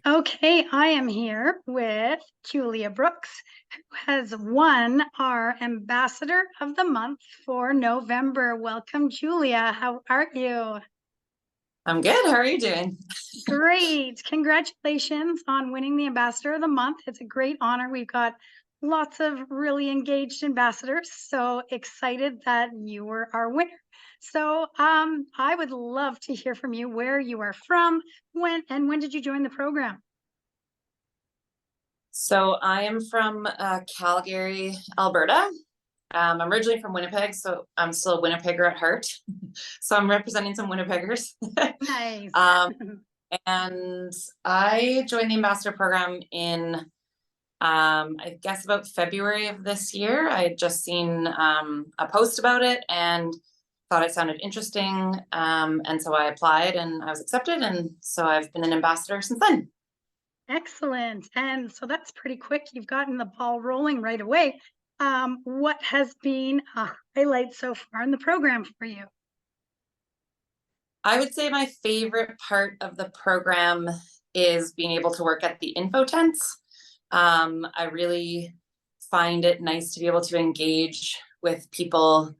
Okay, I am here with Julia Brooks, who has won our Ambassador of the Month for November. Welcome, Julia. How are you? I'm good. How are you doing? Great. Congratulations on winning the Ambassador of the Month. It's a great honor. We've got lots of really engaged ambassadors, so excited that you were our winner. So I would love to hear from you where you are from, when did you join the program? So I am from Calgary, Alberta. I'm originally from Winnipeg, so I'm still a Winnipegger at heart. So I'm representing some Winnipeggers. Nice. um, and I joined the ambassador program in, I guess, about February of this year. I had just seen a post about it and thought it sounded interesting. And so I applied and I was accepted. And so I've been an ambassador since then. Excellent. And so that's pretty quick. You've gotten the ball rolling right away. What has been a highlight so far in the program for you? I would say my favorite part of the program is being able to work at the info tents. I really find it nice to be able to engage with people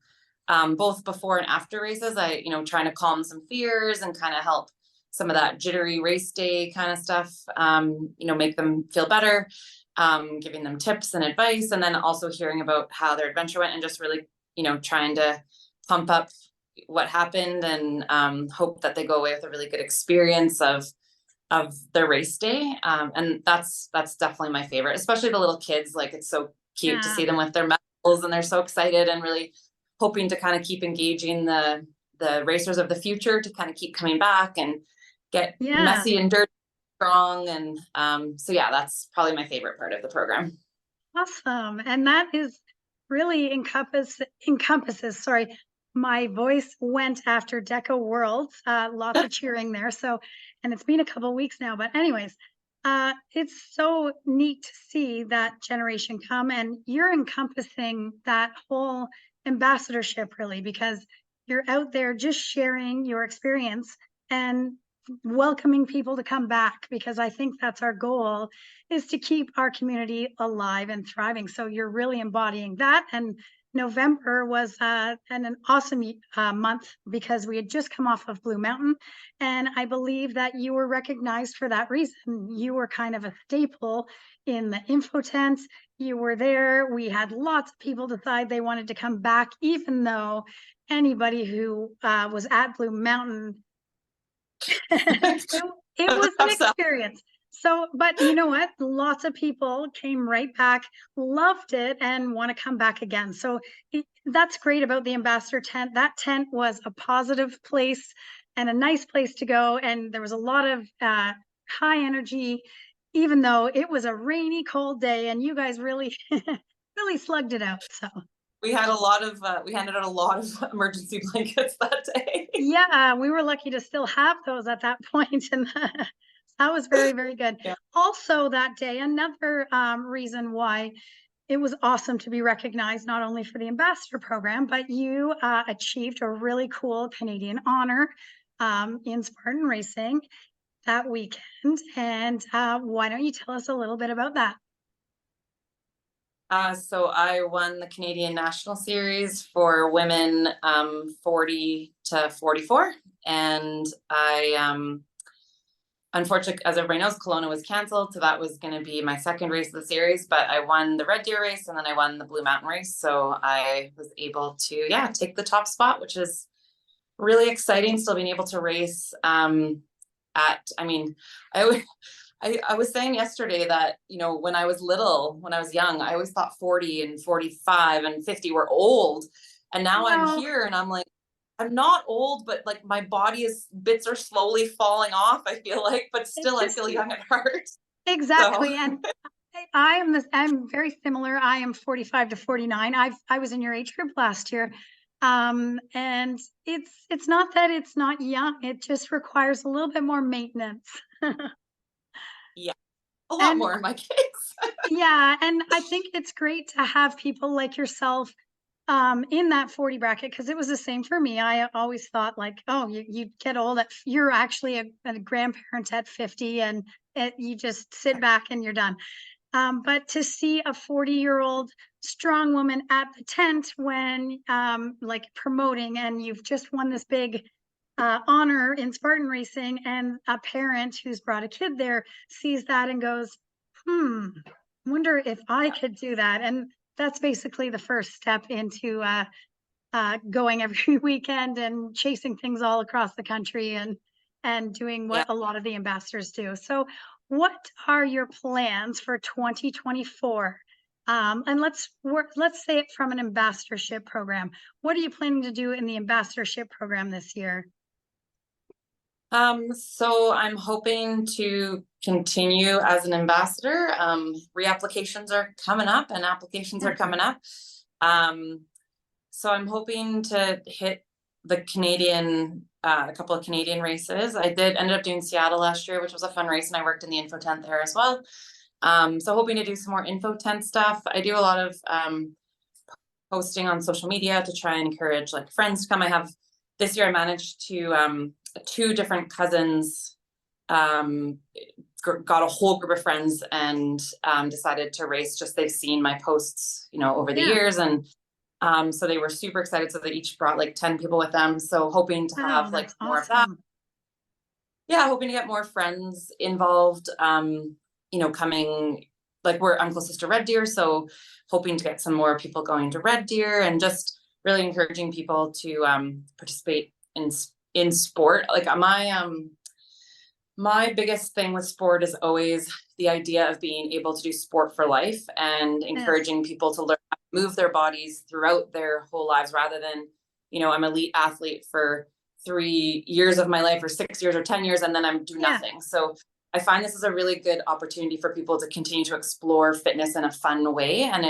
both before and after races. Trying to calm some fears and kind of help some of that jittery race day kind of stuff, make them feel better, giving them tips and advice, and then also hearing about how their adventure went and just really, trying to pump up what happened and hope that they go away with a really good experience of their race day. And that's definitely my favorite, especially the little kids. Like, it's so cute to Yeah. see them with their medals and they're so excited and really hoping to kind of keep engaging the racers of the future to kind of keep coming back and get Yeah. messy and dirty, strong. And so yeah, that's probably my favorite part of the program. Awesome. And that is really encompasses, sorry, my voice went after Deco Worlds. Lots of cheering there. So, and it's been a couple weeks now, but anyways, it's so neat to see that generation come, and you're encompassing that whole ambassadorship really, because you're out there just sharing your experience and welcoming people to come back, because I think that's our goal, is to keep our community alive and thriving. So you're really embodying that. And November was an awesome month, because we had just come off of Blue Mountain. And I believe that you were recognized for that reason. You were kind of a staple in the info tents. You were there. We had lots of people decide they wanted to come back, even though anybody who was at Blue Mountain, it was an experience. So, but you know what? Lots of people came right back, loved it, and want to come back again. So that's great about the ambassador tent. That tent was a positive place and a nice place to go. And there was a lot of high energy, even though it was a rainy, cold day, and you guys really, really slugged it out. So We had we handed out a lot of emergency blankets that day. yeah, we were lucky to still have those at that point, and that was very, very good. Yeah. Also, that day, another reason why it was awesome to be recognized, not only for the ambassador program, but you achieved a really cool Canadian honor in Spartan racing that weekend. And why don't you tell us a little bit about that? So I won the Canadian National Series for women 40 to 44. And unfortunately, as everybody knows, Kelowna was canceled. So that was going to be my second race of the series. But I won the Red Deer race and then I won the Blue Mountain race. So I was able to, take the top spot, which is really exciting. Still being able to race I I was saying yesterday that, when I was young, I always thought 40 and 45 and 50 were old. And now I'm No, here and I'm like, I'm not old, but like my bits are slowly falling off, I feel like, but it still I just feel young at heart. So exactly. And I'm very similar. I am 45 to 49. I was in your age group last year. And it's not that it's not young, it just requires a little bit more maintenance. yeah, a lot And more in my case. yeah, and I think it's great to have people like yourself in that 40 bracket, because it was the same for me. I always thought like, oh, you get old at, you're actually a grandparent at 50, and you just sit back and you're done. But to see a 40-year-old strong woman at the tent when like promoting, and you've just won this big honor in Spartan racing, and a parent who's brought a kid there sees that and goes, wonder if I could do that. And that's basically the first step into going every weekend and chasing things all across the country, and doing Yeah. what a lot of the ambassadors do. So what are your plans for 2024? And let's say it from an ambassadorship program. What are you planning to do in the ambassadorship program this year? So I'm hoping to continue as an ambassador. Reapplications are coming up and applications are coming up. So I'm hoping to hit the Canadian, a couple of Canadian races. I ended up doing Seattle last year, which was a fun race, and I worked in the info tent there as well. So hoping to do some more info tent stuff. I do a lot of posting on social media to try and encourage like friends to come. This year I managed to 2 different cousins got a whole group of friends and decided to race. Just they've seen my posts, over the years, and so they were super excited. So they each brought like 10 people with them. So hoping to have like That's more of that. awesome. Yeah, hoping to get more friends involved. Coming, like I'm closest to Red Deer, so hoping to get some more people going to Red Deer, and just really encouraging people to participate in sport. Like my biggest thing with sport is always the idea of being able to do sport for life, and encouraging people to learn how to move their bodies throughout their whole lives, rather than, I'm an elite athlete for 3 years of my life, or 6 years, or 10 years, and then I'm do nothing. So I find this is a really good opportunity for people to continue to explore fitness in a fun way. And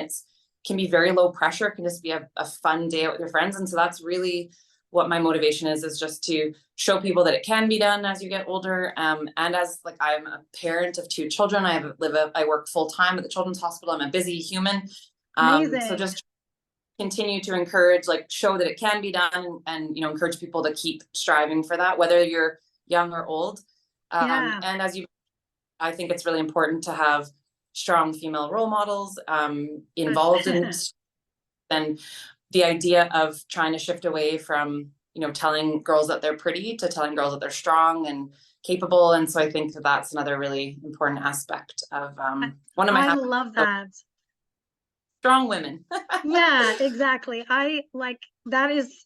can be very low pressure. It can just be a fun day out with your friends. And so that's really what my motivation is just to show people that it can be done as you get older. And as like, I'm a parent of 2 children. I work full time at the Children's Hospital. I'm a busy human. So just continue to encourage, like show that it can be done, and, encourage people to keep striving for that, whether you're young or old. And I think it's really important to have strong female role models involved in, and the idea of trying to shift away from, telling girls that they're pretty to telling girls that they're strong and capable. And so I think that's another really important aspect of one of my I love that. Strong women. Yeah, exactly. I like that is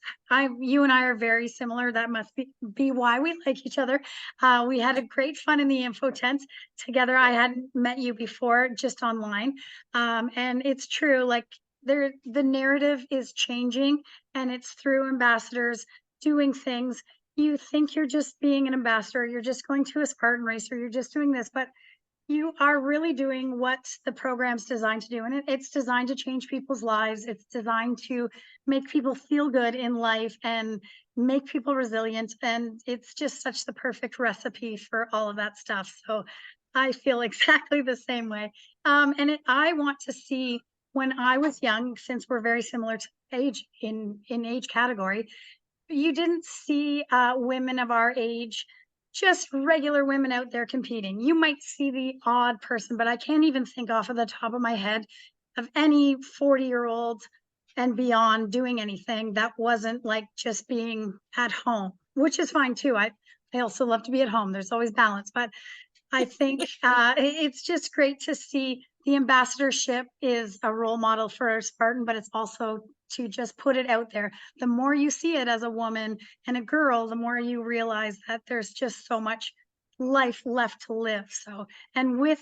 you and I are very similar. That must be why we like each other. We had a great fun in the info tent together. I hadn't met you before, just online. And it's true, like the narrative is changing, and it's through ambassadors doing things. You think you're just being an ambassador, you're just going to a Spartan race, or you're just doing this, but you are really doing what the program's designed to do. And it's designed to change people's lives. It's designed to make people feel good in life and make people resilient. And it's just such the perfect recipe for all of that stuff. So I feel exactly the same way. I want to see, when I was young, since we're very similar to age in age category, you didn't see women of our age, just regular women out there competing. You might see the odd person, but I can't even think off of the top of my head of any 40-year-old and beyond doing anything that wasn't like just being at home, which is fine too. I also love to be at home. There's always balance, but I think it's just great to see the ambassadorship is a role model for Spartan, but it's also to just put it out there. The more you see it as a woman and a girl, the more you realize that there's just so much life left to live. So, and with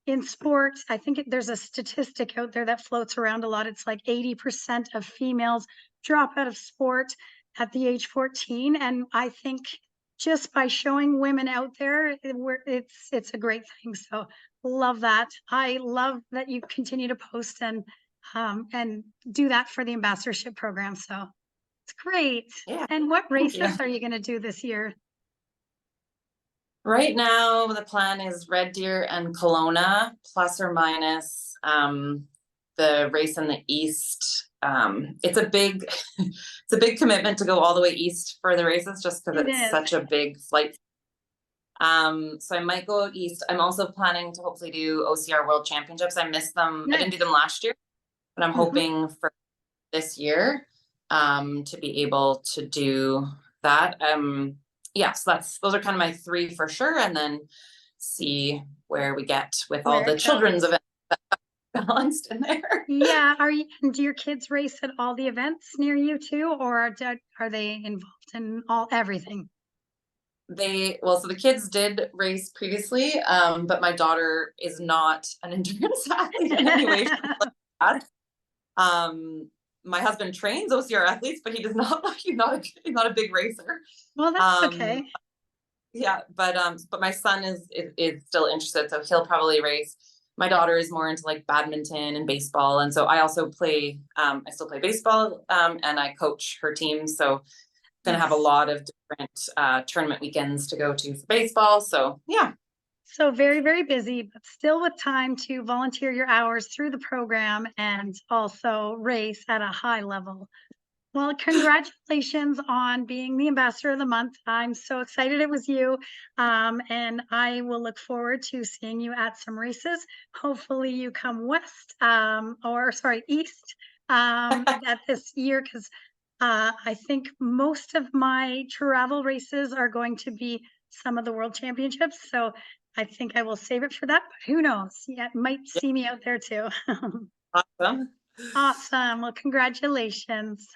in sports, I think there's a statistic out there that floats around a lot. It's like 80% of females drop out of sport at the age 14. And I think just by showing women out there, it's a great thing. So love that. I love that you continue to post and do that for the ambassadorship program. So it's great. Yeah. And what races are you going to do this year? Right now, the plan is Red Deer and Kelowna, plus or minus the race in the East it's a big it's a big commitment to go all the way east for the races, just because It it's is. such a big flight. So I might go out east. I'm also planning to hopefully do OCR World Championships. I missed them. I didn't do Nice. them last year, but I'm Mhm. hoping for this year to be able to do that. Yeah, so those are kind of my three for sure, and then see where we get with all Where the it goes. children's events balanced in there. Yeah, do your kids race at all the events near you too, or are they involved in everything? So the kids did race previously, but my daughter is not an endurance athlete in any way, shape, or form. My husband trains OCR athletes, but he does not. He's not a big racer. Well, that's Um, okay. yeah, but my son is still interested, so he'll probably race. My daughter is more into like badminton and baseball, and so I also play. I still play baseball, and I coach her team. So gonna have a Nice. lot of different tournament weekends to go to for baseball. So yeah. So very, very busy, but still with time to volunteer your hours through the program and also race at a high level. Well, congratulations on being the Ambassador of the Month. I'm so excited it was you. And I will look forward to seeing you at some races. Hopefully you come west, or sorry, east, at this year, because I think most of my travel races are going to be some of the world championships. So I think I will save it for that, but who knows? Yeah, might Yeah, see me out there too. awesome. Awesome. Well, congratulations.